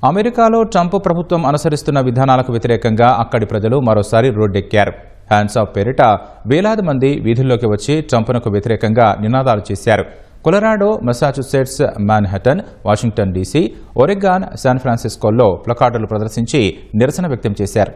అమెరికాలో ట్రంప్ ప్రభుత్వం అనుసరిస్తున్న విధానాలకు వ్యతిరేకంగా అక్కడి ప్రజలు మరోసారి రోడ్డెక్కారు. హ్యాండ్స్ ఆఫ్ పేరిట వేలాది మంది వీధుల్లోకి వచ్చి ట్రంప్నకు వ్యతిరేకంగా నినాదాలు చేశారు. Colorado, Massachusetts, Manhattan, Washington DC, Oregon, San ఫ్రాన్సిస్కోల్లో ప్లకార్డులు ప్రదర్శించి నిరసన వ్యక్తం చేశారు.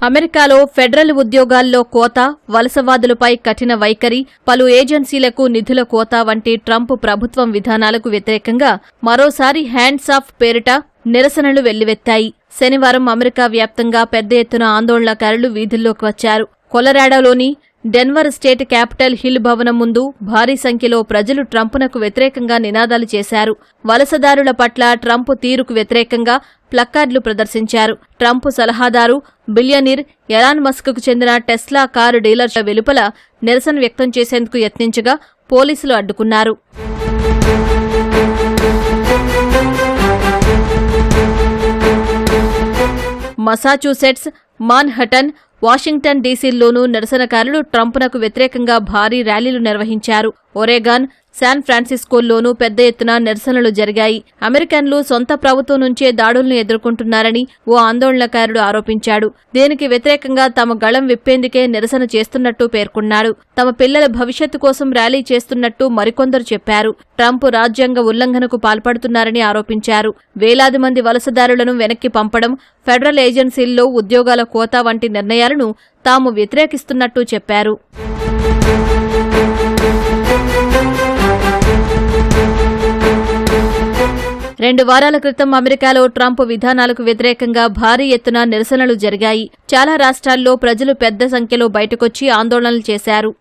అమెరికాలో ఫెడరల్ ఉద్యోగాల్లో కోత, వలసవాదులపై కఠిన వైఖరి, పలు ఏజెన్సీలకు నిధుల కోత వంటి ట్రంప్ ప్రభుత్వం విధానాలకు వ్యతిరేకంగా మరోసారి హ్యాండ్స్ ఆఫ్ పేరిట నిరసనలు వెల్లువెత్తాయి. శనివారం అమెరికా వ్యాప్తంగా పెద్ద ఎత్తున ఆందోళనకారులు వీధుల్లోకి వచ్చారు. కొలరాడోలోని డెన్వర్ స్టేట్ క్యాపిటల్ హిల్ భవనం ముందు భారీ సంఖ్యలో ప్రజలు ట్రంప్నకు వ్యతిరేకంగా నినాదాలు చేశారు. వలసదారుల పట్ల ట్రంప్ తీరుకు వ్యతిరేకంగా ప్లకార్డులు ప్రదర్శించారు. ట్రంప్ సలహాదారు బిలియనీర్ ఎలాన్ మస్క్కు చెందిన టెస్లా కారు డీలర్ వెలుపల నిరసన వ్యక్తం చేసేందుకు యత్నించగా పోలీసులు అడ్డుకున్నారు. మసాచుసెట్స్, మాన్హటన్, వాషింగ్టన్ డీసీల్లోనూ నిరసనకారులు ట్రంప్నకు వ్యతిరేకంగా భారీ ర్యాలీలు నిర్వహించారు. ఒరెగాన్, శాన్ ఫ్రాన్సిస్కోల్లోనూ పెద్ద ఎత్తున నిరసనలు జరిగాయి. అమెరికన్లు సొంత ప్రభుత్వం నుంచే దాడులను ఎదుర్కొంటున్నారని ఓ ఆందోళనకారుడు ఆరోపించాడు. దీనికి వ్యతిరేకంగా తమ గళం విప్పేందుకే నిరసన చేస్తున్నట్టు పేర్కొన్నాడు. తమ పిల్లల భవిష్యత్తు కోసం ర్యాలీ చేస్తున్నట్టు మరికొందరు చెప్పారు. ట్రంప్ రాజ్యాంగ ఉల్లంఘనకు పాల్పడుతున్నారని ఆరోపించారు. వేలాది మంది వలసదారులను వెనక్కి పంపడం, ఫెడరల్ ఏజెన్సీల్లో ఉద్యోగాల కోత వంటి నిర్ణయాలను తాము వ్యతిరేకిస్తున్నట్టు చెప్పారు. 2 వారాల క్రితం అమెరికాలో ట్రంప్ విధానాలకు వ్యతిరేకంగా భారీ ఎత్తున నిరసనలు జరిగాయి. చాలా రాష్ట్రాల్లో ప్రజలు పెద్ద సంఖ్యలో బయటకొచ్చి ఆందోళనలు చేశారు.